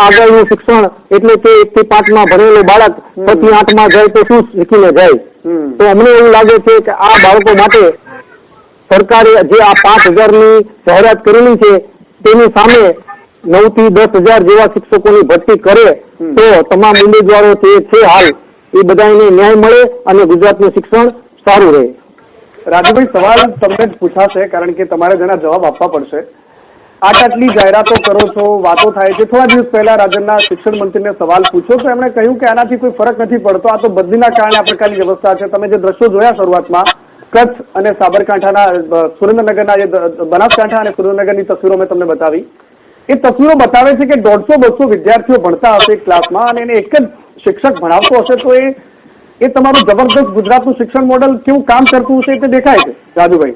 આગળનું શિક્ષણ એટલે કે 1 થી 5 માં ભણેલું બાળક 6 થી 8 માં જાય તો શું શીખીને જાય? તો અમને એવું લાગે છે કે આ બાળકો માટે સરકારે જે આ 5,000ની જાહેરાત કરેલી છે તેની સામે 9 થી 10,000 જેવા શિક્ષકોની ભરતી કરે તો તમામ ઉમેદવારો જે છે હાલ એ બધાને ન્યાય મળે અને ગુજરાતનું શિક્ષણ સારું રહે. રાજુભાઈ, સવાલ તમને જ પૂછાશે કારણ કે તમારે જેના જવાબ આપવા પડશે. આટલી જાહેરાતો કરો છો, વાતો થાય છે. થોડા દિવસ પહેલા રાજ્યના શિક્ષણ મંત્રીને સવાલ પૂછ્યો તો એમણે કહ્યું કે આનાથી કોઈ ફરક નથી પડતો, આ તો બદલીના કારણે આ પ્રકારની વ્યવસ્થા છે. તમે જે દ્રશ્યો જોયા શરૂઆતમાં કચ્છ અને સાબરકાંઠાના સુરેન્દ્રનગરના જે બનાસકાંઠા અને સુરેન્દ્રનગરની તસવીરો મેં તમને બતાવી, એ તસવીરો બતાવે છે કે 150-200 વિદ્યાર્થીઓ ભણતા હશે એક ક્લાસમાં અને એને એક જ શિક્ષક ભણાવતો હશે. તો એ તમારું જબરદસ્ત ગુજરાતનું શિક્ષણ મોડેલ કેવું કામ કરતું હશે તે દેખાય છે. રાજુભાઈ,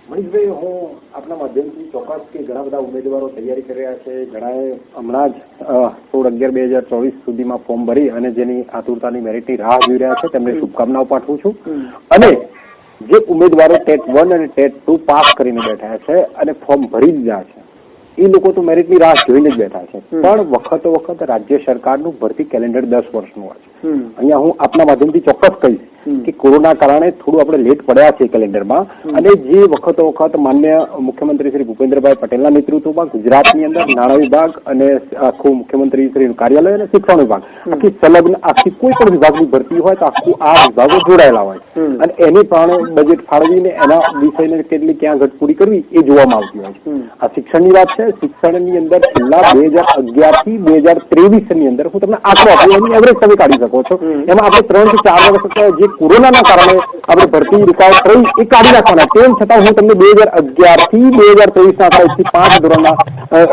મનીષભાઈ, હું આપના માધ્યમથી ચોક્કસ કે ઘણા બધા ઉમેદવારો તૈયારી કરી રહ્યા છે. ઘણાએ હમણાં જ 16/11/2024 સુધીમાં ફોર્મ ભરી અને જેની આતુરતાની મેરિટની રાહ જોઈ રહ્યા છે તેમને શુભકામનાઓ પાઠવું છું. અને જે ઉમેદવારો ટેટ 1 અને ટેટ 2 પાસ કરીને બેઠા છે અને ફોર્મ ભરી દીધા છે એ લોકો તો મેરિટની રાહ જોઈને જ બેઠા છે. પણ વખતો વખત રાજ્ય સરકારનું ભરતી કેલેન્ડર 10 વર્ષનું હોય છે. અહીંયા હું આપના માધ્યમથી ચોક્કસ કહીશ કે કોરોના કારણે થોડું આપણે લેટ પડ્યા છે કેલેન્ડરમાં. અને જે વખતો વખત માન્ય મુખ્યમંત્રી શ્રી ભૂપેન્દ્રભાઈ પટેલના નેતૃત્વમાં ગુજરાતની અંદર નાણાં વિભાગ અને આખું મુખ્યમંત્રી શ્રીનું કાર્યાલય અને શિક્ષણ વિભાગ આખી સંલગ્ન આખી કોઈ પણ વિભાગની ભરતી હોય તો આખું આ વિભાગો જોડાયેલા હોય અને એની પ્રમાણે બજેટ ફાળવીને એના વિષયને કેટલી ક્યાં ઘટ પૂરી કરવી એ જોવામાં આવતી હોય છે. આ શિક્ષણની વાત છે. શિક્ષણની અંદર છેલ્લા 2011 થી 2023 ની અંદર હું તમને આંકડો આપું, એની એવરેજ તમે કાઢી શકો છો. એમાં આપણે 3 થી 4 વર્ષ જે કોરોનાના કારણે આપણે ભરતી રૂકાવટ થઈ એ કાઢી નાખવાના. તેમ છતાં હું તમને 2011 થી 2023 ના 1 થી 5 ધોરણના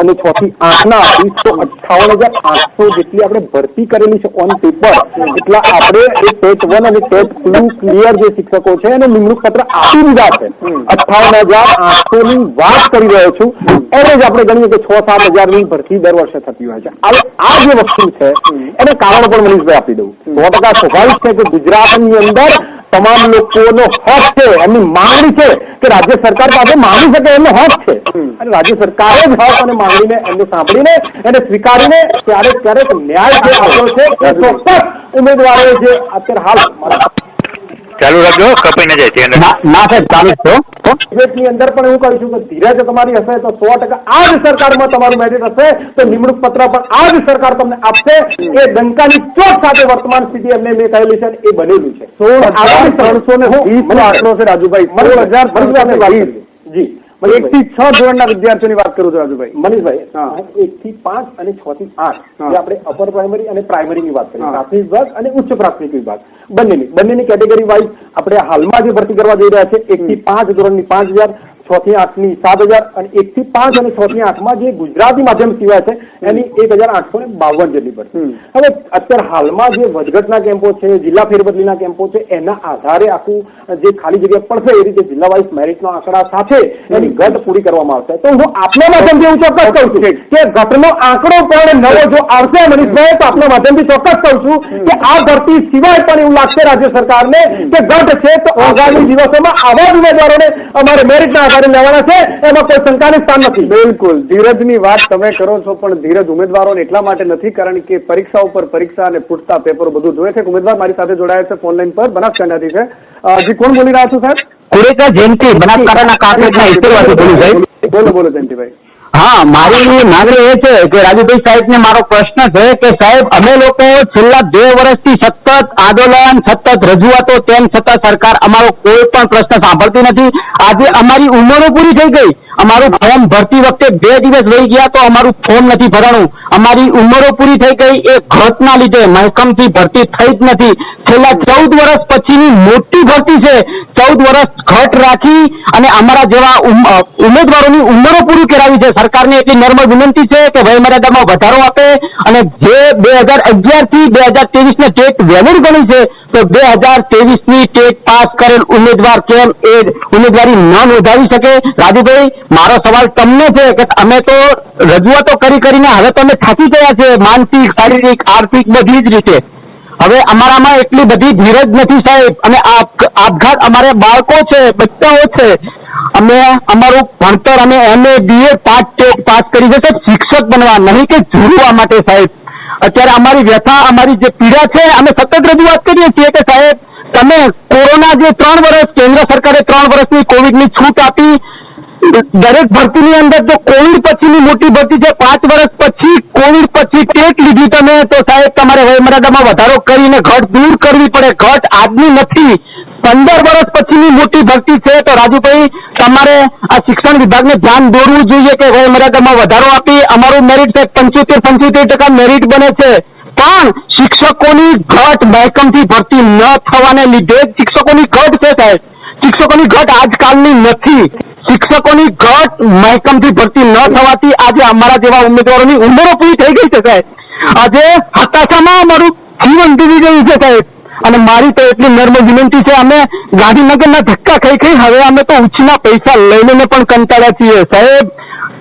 અને 6 થી 8 ના 258,800 જેટલી આપણે ભરતી કરેલી છે ઓન પેપર. એટલા આપણે ટેટ 1 અને ટેટ 2 ક્લિયર જે શિક્ષકો છે એને નિમણૂક પત્ર આપી દીધા છે. 58,800 ની વાત કરી રહ્યો છું. એવરેજ આપણે ગણીએ કે 6-7 હજારની ભરતી દર વર્ષે થતી હોય છે. હવે આ જે વસ્તુ છે એને કારણ પણ મનીષભાઈ આપી દઉં. 100% સ્વાભાવિક છે કે ગુજરાતની અંદર તમામ લોકોનો હક છે, એમની માંગણી છે કે રાજ્ય સરકાર પાસે માંગી શકે એમનો હક છે. અને રાજ્ય સરકારે જ હક અને માંગણીને એમને સાંભળીને એને સ્વીકારીને ક્યારેક ન્યાય જે આપ્યો છે એ ચોક્કસ ઉમેદવારો જે અત્યારે હાલ ચાલુ રાખજો, કપાઈ ન જાય. ના સાહેબ, ચાલુ છો. બજેટની અંદર પણ એવું કહીશું કે ધીરજ તમારી હશે તો 100% આ જ સરકારમાં તમારું મેરિટ હશે તો નિમણૂક પત્ર પણ આ જ સરકાર તમને આપશે. એ ડંકાની ચોટ સાથે વર્તમાન સ્થિતિ એમને મેં કહેલી છે એ બનેલું છે. 16,320 આંકડો છે રાજુભાઈ. 16,320. જી, 1 થી 6 ધોરણના વિદ્યાર્થીઓની વાત કરું છું રાજુભાઈ. મનીષભાઈ, 1 થી 5 અને 6 થી 8 જે આપણે અપર પ્રાઇમરી અને પ્રાઇમરીની વાત કરીએ, પ્રાથમિક વિભાગ અને ઉચ્ચ પ્રાથમિક વિભાગ બંનેની કેટેગરી વાઇઝ આપણે હાલમાં જે ભરતી કરવા જઈ રહ્યા છે 1 થી 5 ધોરણની 5,000, 6 થી 8 ની 7,000 અને 1 થી 5 અને 6 થી 8 જે ગુજરાતી માધ્યમ સિવાય છે એની 1,852 જેટલી ભરતી. હવે અત્યારે હાલમાં જે વધઘટના કેમ્પો છે, જિલ્લા ફેરબદલીના કેમ્પો છે, એના આધારે આખું જે ખાલી જગ્યા પડશે એ રીતે જિલ્લા વાઇઝ મેરિટનો આંકડા સાથે એની ઘટ પૂરી કરવામાં આવશે. તો હું આપના માધ્યમથી એવું ચોક્કસ કહું છું કે ઘટનો આંકડો પણ નવો જો આવશે મનીષભાઈ તો આપના માધ્યમથી ચોક્કસ કહું છું કે આ ભરતી સિવાય પણ એવું લાગશે રાજ્ય સરકારને કે ઘટ છે તો આગામી દિવસોમાં આવા જ ઉમેદવારોને અમારે મેરિટના આધારે લેવાના છે, એમાં કોઈ શંકાનું સ્થાન નથી. બિલકુલ, ધીરજની વાત તમે કરો છો પણ ધીરજ ઉમેદવારોને એટલા માટે નથી કારણ કે પરીક્ષા ઉપર પરીક્ષા અને પૂછતા પેપરો બધું જોઈએ છે. ઉમેદવાર મારી સાથે જોડાયા છે ફોન લાઈન પર, બનાસકાંઠાથી છે. જી, કોણ બોલી રહ્યા છો સાહેબ? કુરેકા જયંતિ, બનાસકાંઠાના કાંકરેજના ઈશ્વરવાસી બોલું સાહેબ. બોલો જયંતિભાઈ. હા, મારી માંગણી એ છે કે રાજુભાઈ સાહેબ ને મારો પ્રશ્ન છે કે સાહેબ અમે લોકો છેલ્લા 2 વર્ષથી સતત આંદોલન, સતત રજૂઆતો, તેમ છતાં સરકાર અમારો કોઈ પણ પ્રશ્ન સાંભળતી નથી. આજે અમારી ઉંમરો પૂરી થઈ ગઈ, અમારું ફોર્મ ભરતી વખતે 2 દિવસ રહી ગયા તો અમારું ફોર્મ નથી ભરાણું. અમારી ઉંમરો પૂરી થઈ ગઈ એ ઘટના લીધે મહેકમથી ભરતી થઈ જ નથી. છેલ્લા 14 વર્ષ પછીની મોટી ભરતી છે. 14 વર્ષ ઘટ રાખી અને અમારા જેવા ઉમેદવારોની ઉંમરો પૂરી કરાવી છે. સરકારને એટલી નર્મદ વિનંતી છે કે વયમર્યાદામાં વધારો આપે અને જે 2011 થી 2023 ને ટેટ વેલિડ ગણી છે તો 2023 ની ટેટ પાસ કરેલ ઉમેદવાર કેમ એ ઉમેદવારી ન નોંધાવી શકે? રાજુભાઈ, મારો સવાલ તમને છે કે અમે તો રજૂઆતો કરીને હવે તો અમે થાકી ગયા છે, માનસિક, શારીરિક, આર્થિક બધી જ રીતે. હવે અમારામાં એટલી બધી ધીરજ નથી સાહેબ, અને આપઘાત અમારે બાળકો છે, બચ્ચાઓ છે, અમે અમારું ભણતર અમે MA BA પાસ કરી છે સાહેબ, શિક્ષક બનવા, નહીં કે જોડવા માટે સાહેબ. અત્યારે અમારી વ્યથા, અમારી જે પીડા છે, અમે સતત રજૂઆત કરીએ છીએ કે સાહેબ તમે કોરોના જે 3 વર્ષ કેન્દ્ર સરકારે 3 વર્ષની કોવિડની છૂટ આપી, દરેક ભરતીની અંદર જો કોવિડ પછીની મોટી ભરતી છે, 5 વર્ષ પછી કોવિડ પછી ટેટ લીધી તમે, તો સાહેબ તમારે વયમર્યાદામાં વધારો કરીને ઘટ દૂર કરવી પડે. ઘટ આજની નથી, 15 વર્ષ પછીની મોટી ભરતી છે. તો રાજુભાઈ તમારે આ શિક્ષણ વિભાગને ધ્યાન દોરવું જોઈએ કે વયમર્યાદામાં વધારો આપી અમારું મેરિટ સાહેબ 75% મેરિટ બને છે, પણ શિક્ષકોની ઘટ મહેકમથી ભરતી ન થવાને લીધે શિક્ષકોની ઘટ છે સાહેબ. શિક્ષકોની ઘટ આજકાલની નથી, શિક્ષકોની ઘટ મહેકમથી ભરતી ન થવાથી આજે અમારા જેવા ઉમેદવારોની ઉંમરો પૂરી થઈ ગઈ છે સાહેબ. આજે હતાશામાં અમારું જીવન ડૂબી ગયું છે સાહેબ. અને મારી તો એટલી નર્મ વિનંતી છે, અમે ગાંધીનગરના ધક્કા ખાઈ હવે અમે તો ઉછીના પૈસા લઈને પણ કંટાળ્યા છીએ સાહેબ.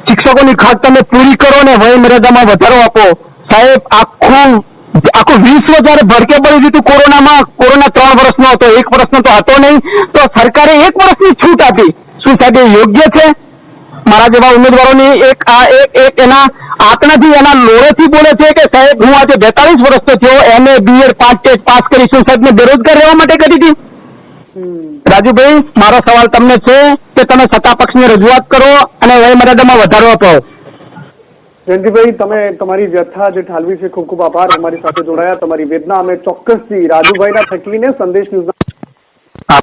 શિક્ષકોની ઘટ તમે પૂરી કરો ને વયમર્યાદામાં વધારો આપો સાહેબ. આખું વિશ્વ જયારે ભડકે પડી ગયું હતું કોરોના 3 વર્ષનો હતો, 1 વર્ષનો તો હતો નહીં, તો સરકારે 1 વર્ષની છૂટ આપી. શું સાહેબ એ યોગ્ય છે? મારા જેવા ઉમેદવારોની એક એના આંકડાથી, એના લોરેથી બોલે છે કે સાહેબ હું આજે 42 વર્ષનો થયો, MA BA પાસ કરી, શું સાહેબ મેં બેરોજગાર રહેવા માટે કરી હતી? રાજુભાઈ મારો સવાલ તમને છે કે તમે સત્તા પક્ષને રજૂઆત કરો અને વયમર્યાદામાં વધારો આપો. જયંતિભાઈ, તમે તમારી વ્યથા જે ઠાલવી છે, ખૂબ ખૂબ આભાર અમારી સાથે જોડાયા. તમારી વેદના અમે ચોક્કસથી રાજુભાઈના થકીને સંદેશ ન્યૂઝના